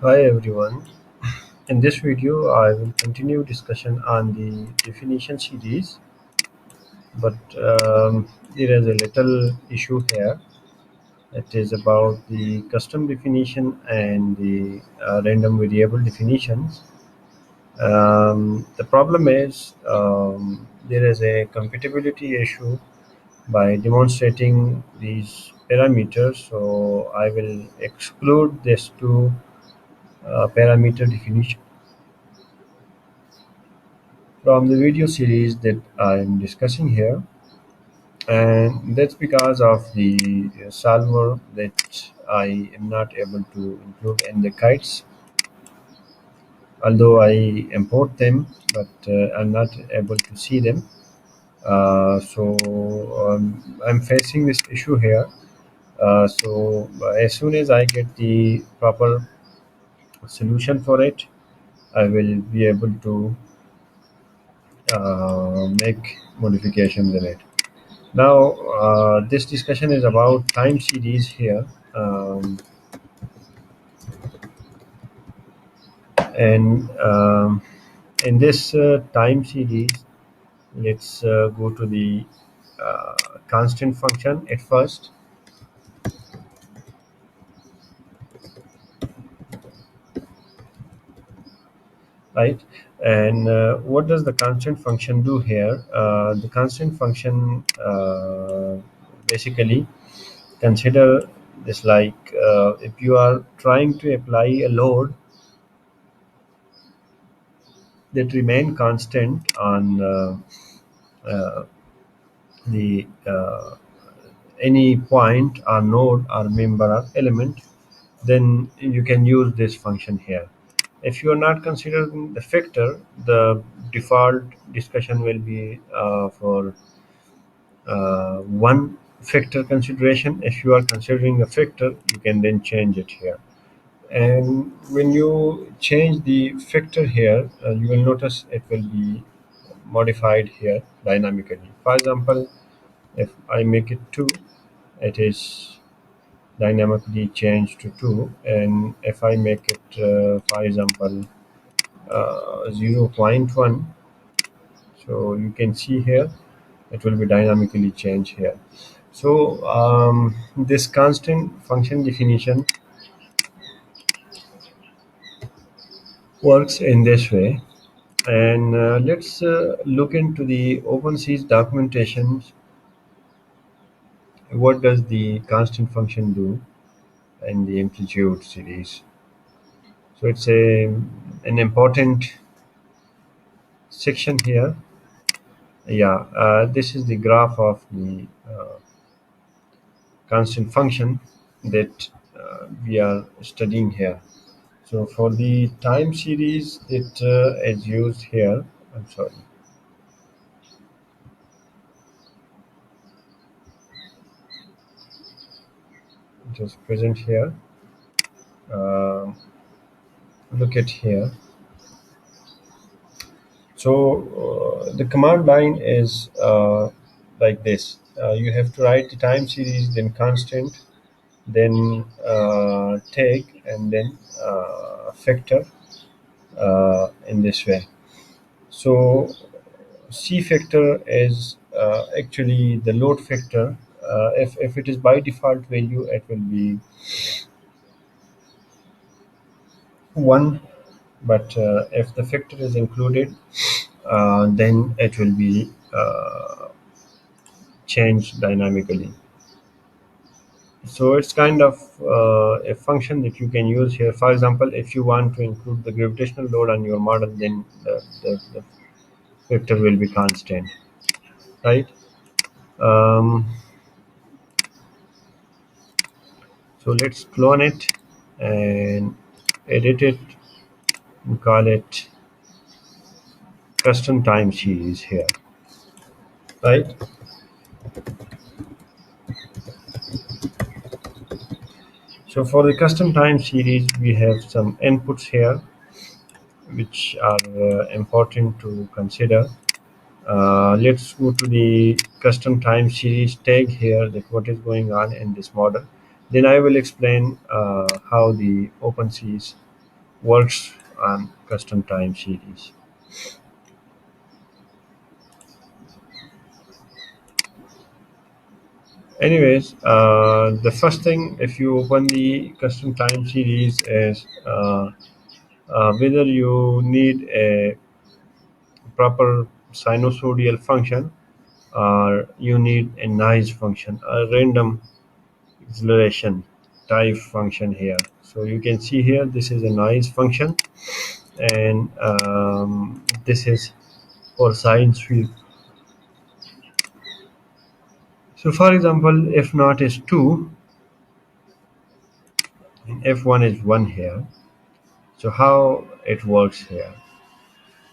Hi everyone. In this video, I will continue discussion on the definition series, but there is a little issue here. It is about the custom definition and the random variable definitions. The problem is there is a compatibility issue by demonstrating these parameters. So I will exclude these two parameter definition from the video series that I'm discussing here, and that's because of the solver that I am not able to include in the kites, although I import them, but I'm not able to see them. So I'm facing this issue here. So as soon as I get the proper solution for it, I will be able to make modifications in it. Now, this discussion is about time series here, um, and in this time series, let's go to the constant function at first, right? And what does the constant function do here? The constant function basically consider this like if you are trying to apply a load that remain constant on uh, the any point or node or member or element, then you can use this function here. If you are not considering the factor, the default discussion will be for one factor consideration. If you are considering a factor, you can then change it here. And when you change the factor here, you will notice it will be modified here dynamically. For example, if I make it 2, it is dynamically changed to 2, and if I make it for example 0 0.1, so you can see here it will be dynamically changed here. So this constant function definition works in this way. And let's look into the OpenSees documentation. What does the constant function do in the amplitude series? So it's an important section here. Yeah, this is the graph of the constant function that we are studying here. So for the time series that is used here, I'm sorry, it is present here. Um Look at here. So the command line is like this. You have to write the time series, then constant, then take, and then factor in this way. So C factor is actually the load factor. If it is by default value, it will be 1, but if the factor is included, then it will be changed dynamically. So it's kind of a function that you can use here. For example, if you want to include the gravitational load on your model, then the vector will be constant, right? Um, so let's clone it and edit it and call it custom time series here, right? So for the custom time series, we have some inputs here which are important to consider. Let's go to the custom time series tag here, that what is going on in this model. Then I will explain how the OpenSees works on custom time series. Anyways, the first thing if you open the custom time series is whether you need a proper sinusoidal function or you need a noise function, a random acceleration type function here. So you can see here this is a noise function, and this is for sine sweep. So for example, f naught is 2 and f1 is 1 here. So how it works here,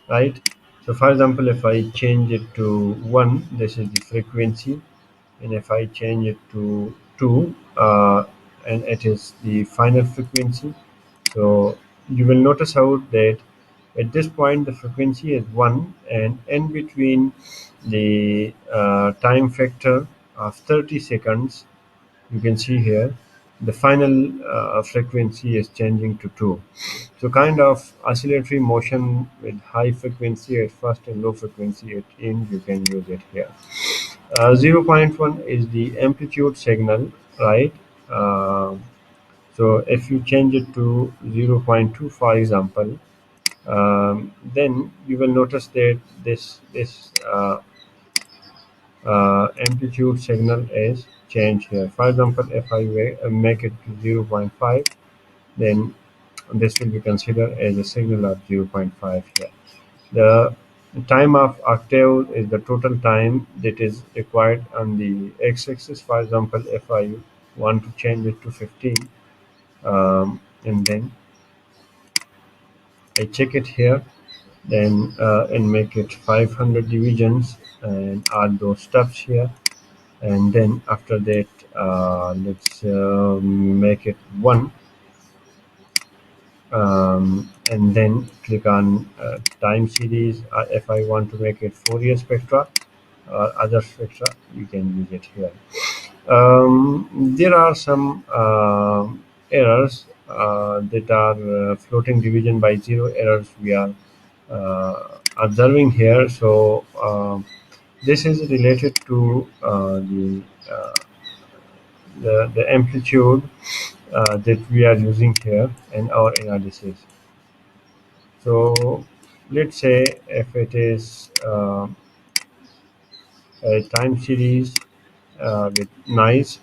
right? So for example, if I change it to 1, this is the frequency, and if I change it to 2, and it is the final frequency. So you will notice out that at this point the frequency is 1, and in between the time factor of 30 seconds, you can see here the final frequency is changing to 2. So kind of oscillatory motion with high frequency at first and low frequency at end, you can use it here. 0.1 is the amplitude signal, right? Um so if you change it to zero point 0.2, for example, then you will notice that this amplitude signal is changed here. For example, if I make it to zero point 0.5, then this will be considered as a signal of zero point 0.5 here. The time of octave is the total time that is required on the x-axis. For example, if I want to change it to 15, and then I check it here, then and make it 500 divisions and add those steps here, and then after that let's make it 1, and then click on time series. If I want to make it Fourier spectra or other spectra, you can use it here. There are some errors that are floating division by zero errors we are observing here. So this is related to the amplitude that we are using here in our analysis. So let's say if it is a time series with noise,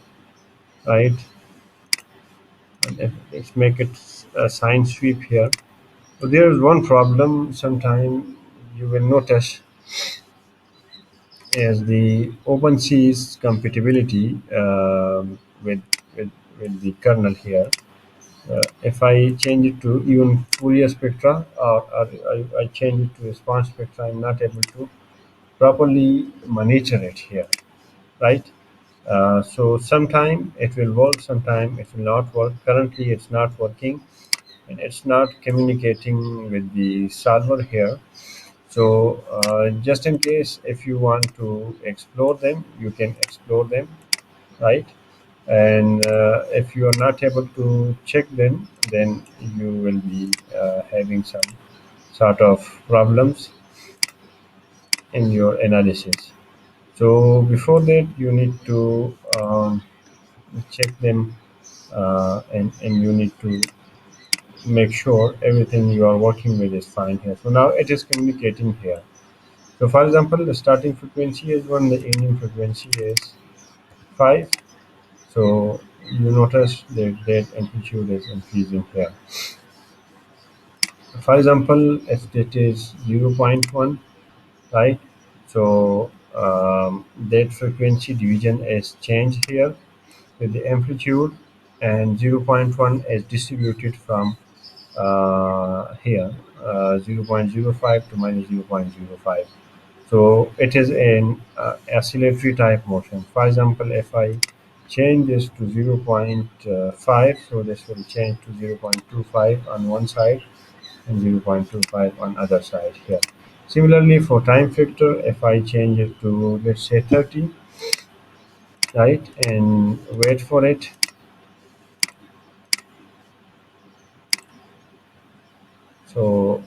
right? And let's make it a sine sweep here. So there is one problem. Sometime you will notice is the OpenSees compatibility with with the kernel here. If I change it to even Fourier spectra, or I change it to response spectra, I'm not able to properly monitor it here, right? So sometime it will work, sometime it will not work. Currently, it's not working, and it's not communicating with the solver here. So just in case, if you want to explore them, you can explore them, right? And if you are not able to check them, then you will be having some sort of problems in your analysis. So before that, you need to check them, and you need to make sure everything you are working with is fine here. So now it is communicating here. So for example, the starting frequency is 1, the ending frequency is 5. So you notice that that amplitude is increasing here. For example, if it is zero point 0.1, right? So that frequency division is changed here with the amplitude, and zero point 0.1 is distributed from here, 0.05 to minus 0.05. So it is an oscillatory type motion. For example, if I change this to zero point 0.5, so this will change to 0.25 on one side and 0.25 on other side here. Similarly, for time factor, if I change it to, let's say, 30, right, and wait for it, So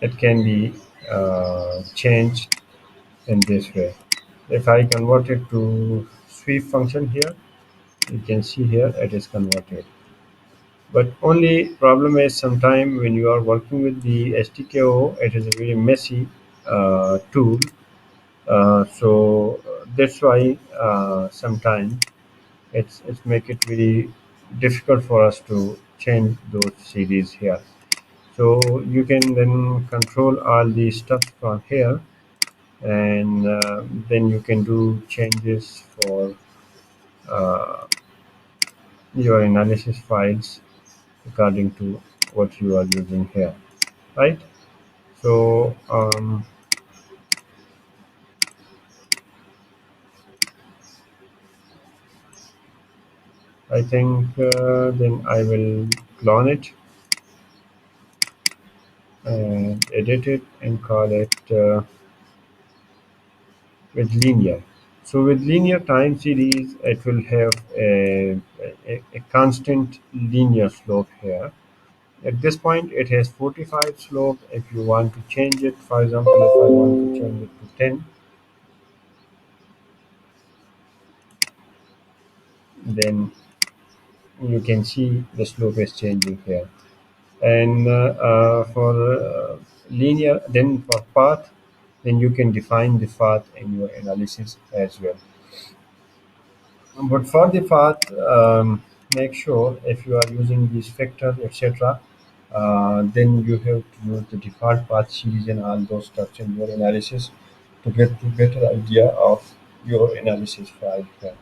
it can be changed in this way. If I convert it to sweep function here, you can see here it is converted. But only problem is sometime when you are working with the STKO, it is a very messy tool. That's why sometimes it's make it very difficult for us to change those series here. So you can then control all these stuff from here, and then you can do changes for uh, your analysis files according to what you are using here, right? So I think then I will clone it and edit it and call it with linear. So with linear time series, it will have a constant linear slope here. At this point, it has 45 slope. If you want to change it, for example, if I want to change it to 10, then you can see the slope is changing here. And for linear, then for path, then you can define the path in your analysis as well. But for the path, make sure if you are using these factors, etc., then you have to use the default path series and all those stuff in your analysis to get the better idea of your analysis file here.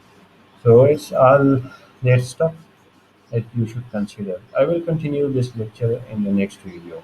So it's all that stuff that you should consider. I will continue this lecture in the next video.